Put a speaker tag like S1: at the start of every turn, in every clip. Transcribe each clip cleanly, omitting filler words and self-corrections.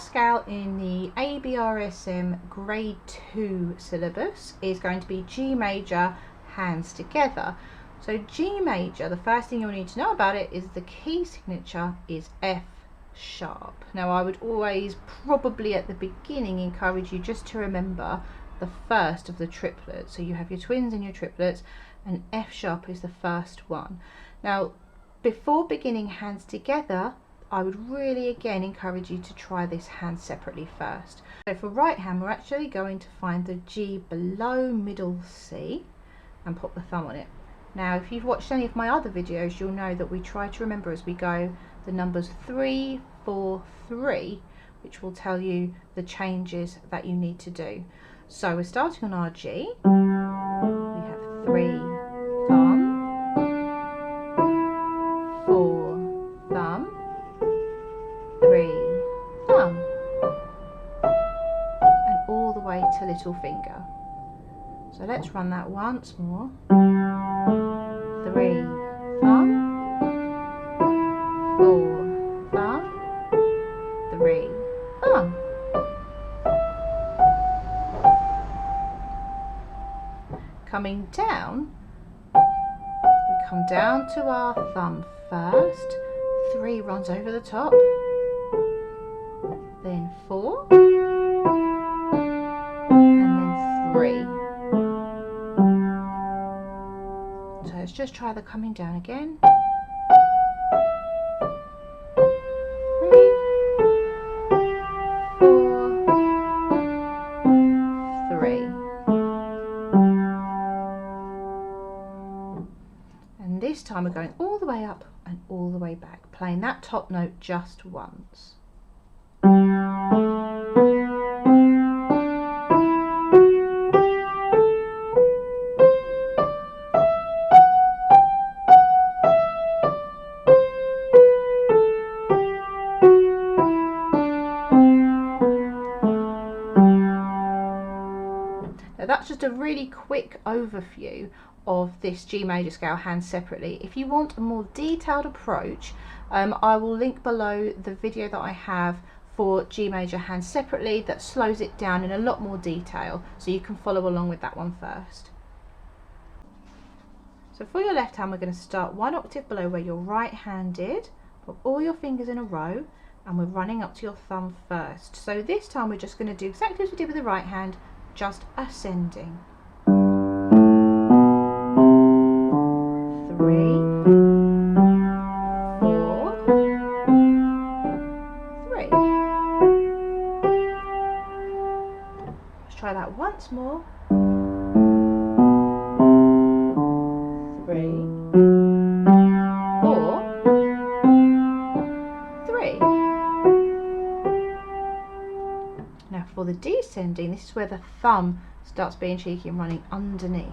S1: scale in the ABRSM grade 2 syllabus is going to be G major, hands together. So G major, the first thing you'll need to know about it is the key signature is F sharp. Now I would always probably at the beginning encourage you just to remember the first of the triplets. So you have your twins and your triplets, and F sharp is the first one. Now before beginning hands together, I would really again encourage you to try this hand separately first. So for right hand, we're actually going to find the G below middle C and pop the thumb on it. Now if you've watched any of my other videos, you'll know that we try to remember as we go the numbers 3, 4, 3, which will tell you the changes that you need to do. So we're starting on our G. We have 3 thumb, 4 thumb, 3 thumb, and all the way to little finger. So let's run that once more. 3 thumb, 4 thumb, 3 thumb. Coming down, we come down to our thumb first. 3 runs over the top, then 4, and then 3. So let's just try the coming down again. 3, 4, 3. And this time we're going all the way up and all the way back, playing that top note just once. Now that's just a really quick overview of this G major scale hands separately. If you want a more detailed approach, I will link below the video that I have for G major hands separately that slows it down in a lot more detail, so you can follow along with that one first. So for your left hand, we're going to start 1 octave below where you're right-handed, put all your fingers in a row, and we're running up to your thumb first. So this time we're just going to do exactly as we did with the right hand, just ascending. 3, 4, 3. Let's try that once more. 3, 4, 3. Now for the descending, this is where the thumb starts being cheeky and running underneath.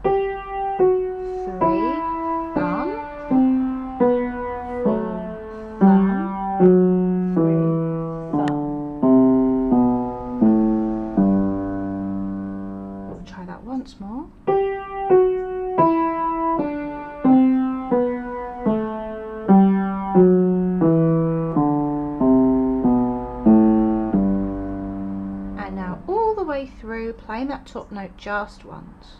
S1: 3 thumb, 4 thumb, 3 thumb. We'll try that once more. And now all the way through, playing that top note just once.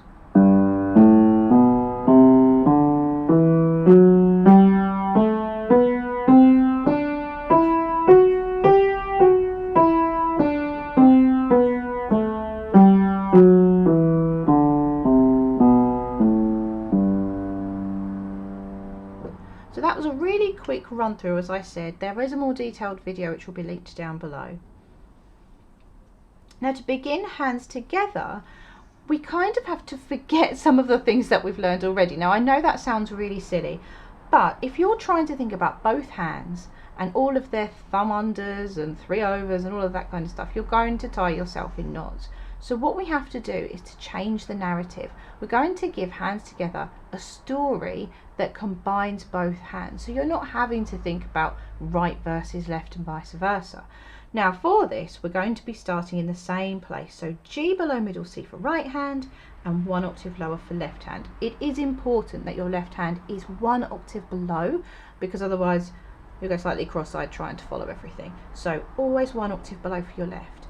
S1: So that was a really quick run through. As I said, there is a more detailed video which will be linked down below. Now to begin hands together, we kind of have to forget some of the things that we've learned already. Now I know that sounds really silly, but if you're trying to think about both hands and all of their thumb unders and 3 overs and all of that kind of stuff, you're going to tie yourself in knots. So what we have to do is to change the narrative. We're going to give hands together a story that combines both hands. So you're not having to think about right versus left and vice versa. Now for this, we're going to be starting in the same place. So G below middle C for right hand and 1 octave lower for left hand. It is important that your left hand is 1 octave below, because otherwise you'll go slightly cross-eyed trying to follow everything. So always 1 octave below for your left.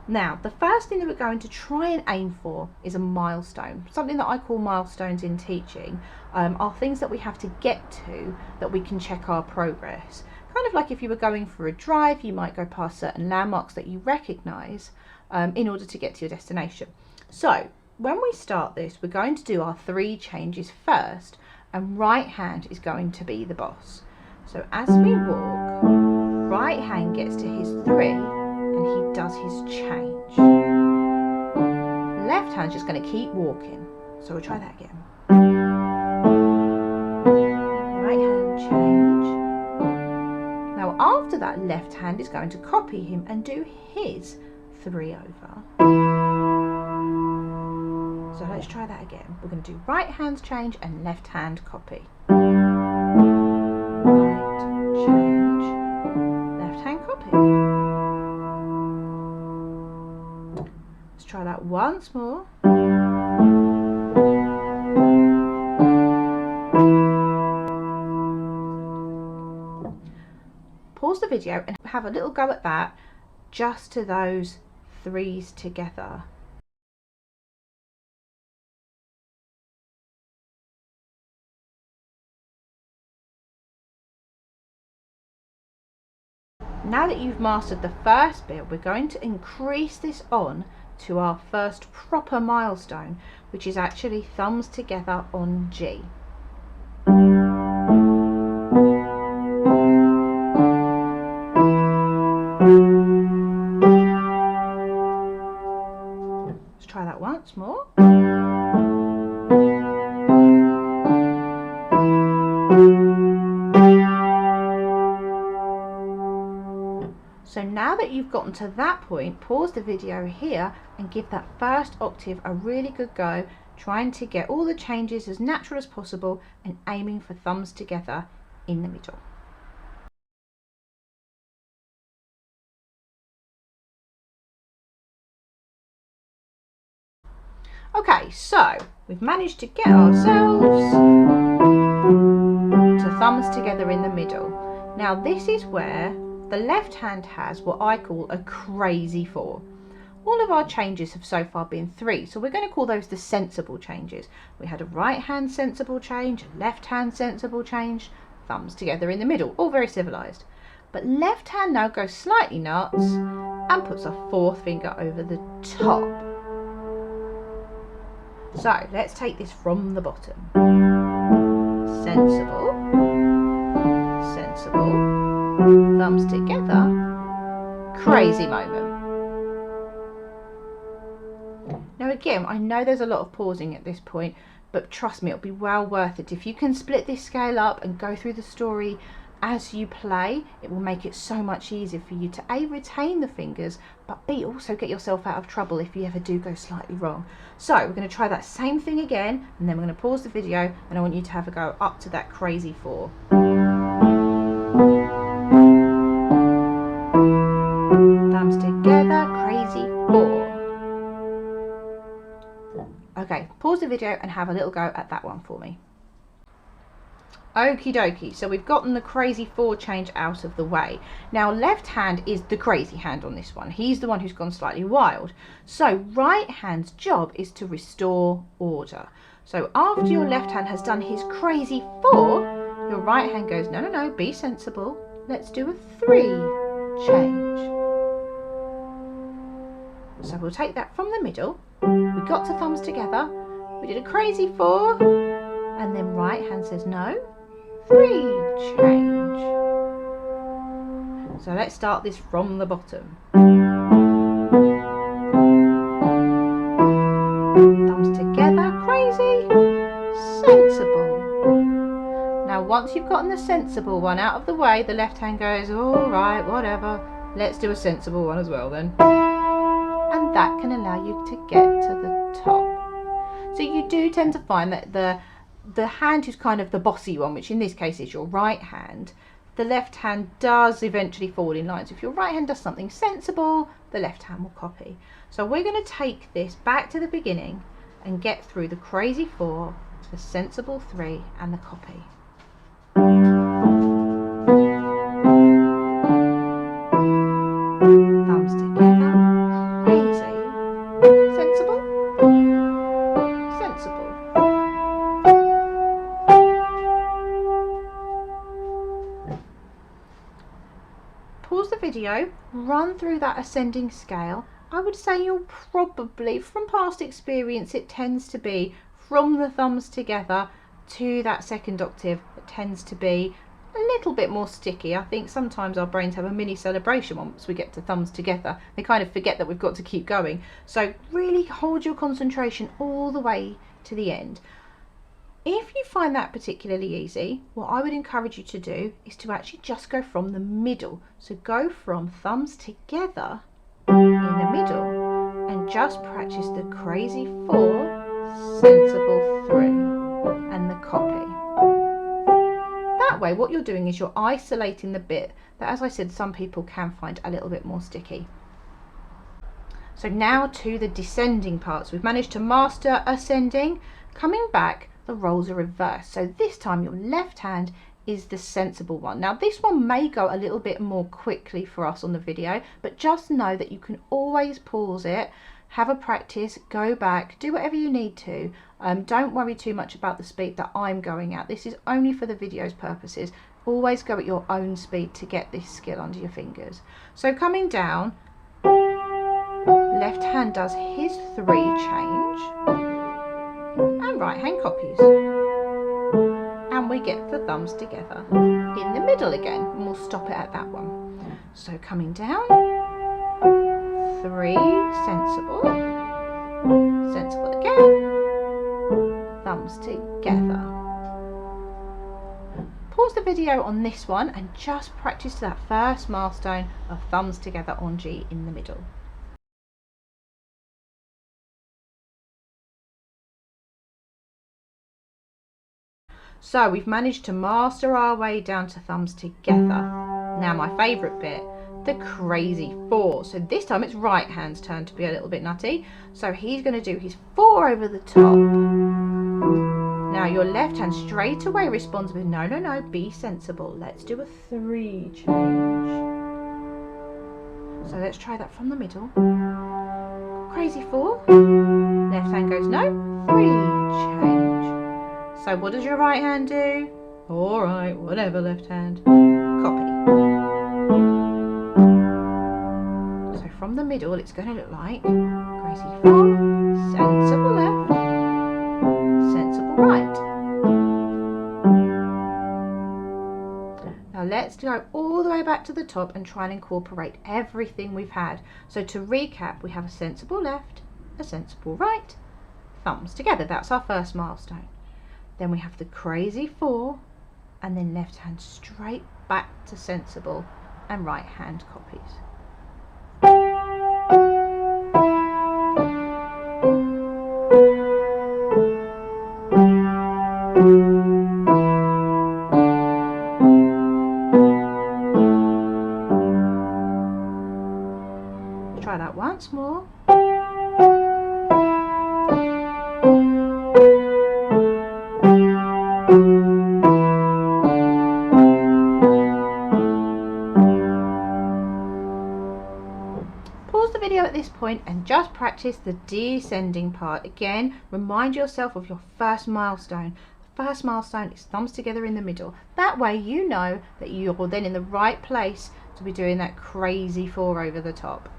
S1: Now, the first thing that we're going to try and aim for is a milestone. Something that I call milestones in teaching are things that we have to get to that we can check our progress. Kind of like if you were going for a drive, you might go past certain landmarks that you recognise in order to get to your destination. So when we start this, we're going to do our 3 changes first, and right hand is going to be the boss. So as we walk, right hand gets to his 3 and he does his change. Left hand's just going to keep walking. So we'll try that again. Right hand change. Now after that, left hand is going to copy him and do his 3 over. So let's try that again. We're going to do right hand change and left hand copy. Right change, left hand copy. Let's try that once more. Pause the video and have a little go at that, just to those 3s together. Now that you've mastered the first bit, we're going to increase this on to our first proper milestone, which is actually thumbs together on G. Let's try that once more. So now that you've gotten to that point, pause the video here and give that first octave a really good go, trying to get all the changes as natural as possible and aiming for thumbs together in the middle. Okay, so we've managed to get ourselves to thumbs together in the middle. Now this is where the left hand has what I call a crazy 4. All of our changes have so far been 3, so we're going to call those the sensible changes. We had a right hand sensible change, a left hand sensible change, thumbs together in the middle, all very civilised. But left hand now goes slightly nuts and puts a 4th finger over the top. So let's take this from the bottom. Sensible, sensible, thumbs together, crazy moment. Now again, I know there's a lot of pausing at this point, but trust me, it'll be well worth it. If you can split this scale up and go through the story as you play, it will make it so much easier for you to A, retain the fingers, but B, also get yourself out of trouble if you ever do go slightly wrong. So we're going to try that same thing again, and then we're going to pause the video and I want you to have a go up to that crazy 4. Thumbs together, crazy 4. Okay, pause the video and have a little go at that one for me. Okie dokie, so we've gotten the crazy 4 change out of the way. Now left hand is the crazy hand on this one. He's the one who's gone slightly wild. So right hand's job is to restore order. So after your left hand has done his crazy 4, your right hand goes, no, no, no, be sensible. Let's do a 3 change. So we'll take that from the middle. We got to thumbs together. We did a crazy 4. And then right hand says no. 3 change. So let's start this from the bottom. Thumbs together, crazy, sensible. Now once you've gotten the sensible one out of the way, the left hand goes, all right, whatever, let's do a sensible one as well then. And that can allow you to get to the top. So you do tend to find that the hand who's kind of the bossy one, which in this case is your right hand, the left hand does eventually fall in line. So if your right hand does something sensible, the left hand will copy. So we're going to take this back to the beginning and get through the crazy 4, the sensible 3 and the copy. video, run through that ascending scale. I would say you'll probably, from past experience, it tends to be from the thumbs together to that second octave. It tends to be a little bit more sticky. I think sometimes our brains have a mini celebration once we get to thumbs together. They kind of forget that we've got to keep going. So really hold your concentration all the way to the end. If you find that particularly easy, what I would encourage you to do is to actually just go from the middle. So go from thumbs together in the middle and just practice the crazy 4, sensible 3 and the copy. That way what you're doing is you're isolating the bit that, as I said, some people can find a little bit more sticky. So now to the descending parts. We've managed to master ascending. Coming back, the roles are reversed. So this time your left hand is the sensible one. Now this one may go a little bit more quickly for us on the video, but just know that you can always pause it, have a practice, go back, do whatever you need to. Don't worry too much about the speed that I'm going at. This is only for the video's purposes. Always go at your own speed to get this skill under your fingers. So coming down, left hand does his 3 change and right hand copies. And we get the thumbs together in the middle again, and we'll stop it at that one. So coming down, 3, sensible, sensible again, thumbs together. Pause the video on this one and just practice that first milestone of thumbs together on G in the middle. So we've managed to master our way down to thumbs together. Now my favourite bit, the crazy 4. So this time it's right hand's turn to be a little bit nutty. So he's going to do his 4 over the top. Now your left hand straight away responds with no, no, no, be sensible. Let's do a 3 change. So let's try that from the middle. Crazy 4. Left hand goes no, 3 change. So what does your right hand do? Alright, whatever, left hand. Copy. So from the middle it's going to look like crazy 4, sensible left, sensible right. Now let's go all the way back to the top and try and incorporate everything we've had. So to recap, we have a sensible left, a sensible right, thumbs together. That's our first milestone. Then we have the crazy 4, and then left hand straight back to sensible and right hand copies. Try that once more. Pause the video at this point and just practice the descending part. Again, remind yourself of your first milestone. The first milestone is thumbs together in the middle. That way you know that you're then in the right place to be doing that crazy 4 over the top.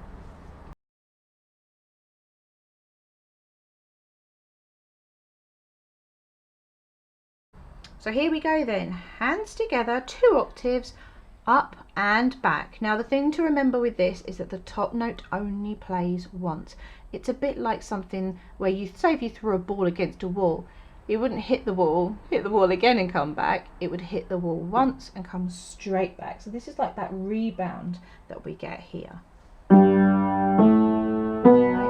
S1: So here we go then, hands together, 2 octaves, up and back. Now the thing to remember with this is that the top note only plays once. It's a bit like something where you say if you threw a ball against a wall, it wouldn't hit the wall again and come back. It would hit the wall once and come straight back. So this is like that rebound that we get here. Right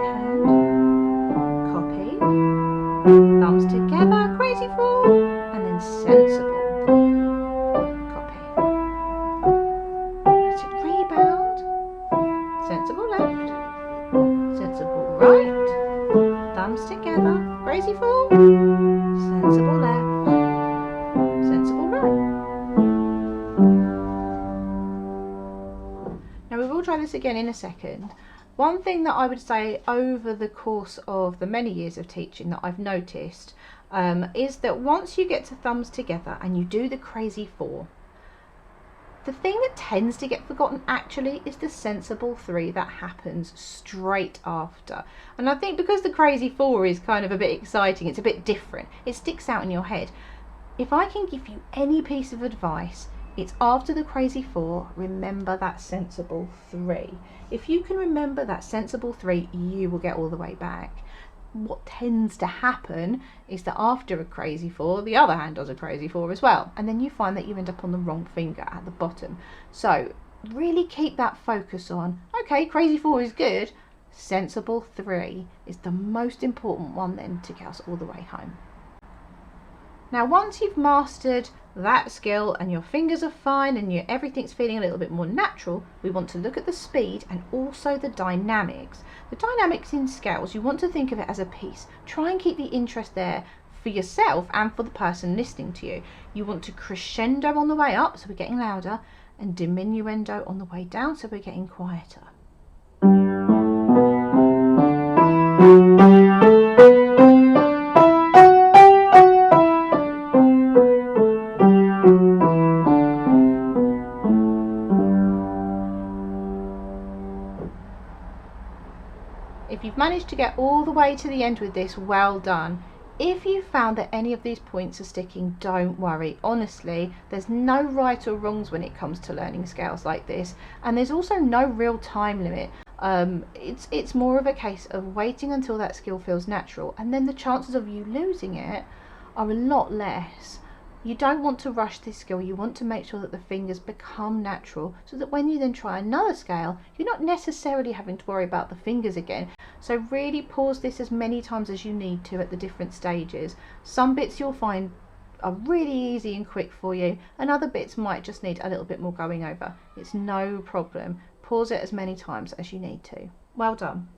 S1: hand, copy, thumbs together, crazy 4, and then sensible. Sensible left, sensible right, thumbs together, crazy 4, sensible left, sensible right. Now we will try this again in a second. One thing that I would say over the course of the many years of teaching that I've noticed is that once you get to thumbs together and you do the crazy 4, The thing that tends to get forgotten actually is the sensible 3 that happens straight after. And I think because the crazy 4 is kind of a bit exciting, it's a bit different, it sticks out in your head. If I can give you any piece of advice, it's after the crazy 4, remember that sensible 3. If you can remember that sensible 3, you will get all the way back. What tends to happen is that after a crazy 4, the other hand does a crazy 4 as well, and then you find that you end up on the wrong finger at the bottom. So really keep that focus on, okay, crazy 4 is good, sensible 3 is the most important one then to get us all the way home. Now once you've mastered that skill and your fingers are fine and everything's feeling a little bit more natural, we want to look at the speed and also the dynamics. The dynamics in scales, you want to think of it as a piece. Try and keep the interest there for yourself and for the person listening to you. You want to crescendo on the way up, so we're getting louder, and diminuendo on the way down, so we're getting quieter. If you've managed to get all the way to the end with this, well done. If you found that any of these points are sticking, don't worry. Honestly, there's no right or wrongs when it comes to learning scales like this, and there's also no real time limit. It's more of a case of waiting until that skill feels natural, and then the chances of you losing it are a lot less. You don't want to rush this skill, you want to make sure that the fingers become natural so that when you then try another scale, you're not necessarily having to worry about the fingers again. So really pause this as many times as you need to at the different stages. Some bits you'll find are really easy and quick for you, and other bits might just need a little bit more going over. It's no problem. Pause it as many times as you need to. Well done.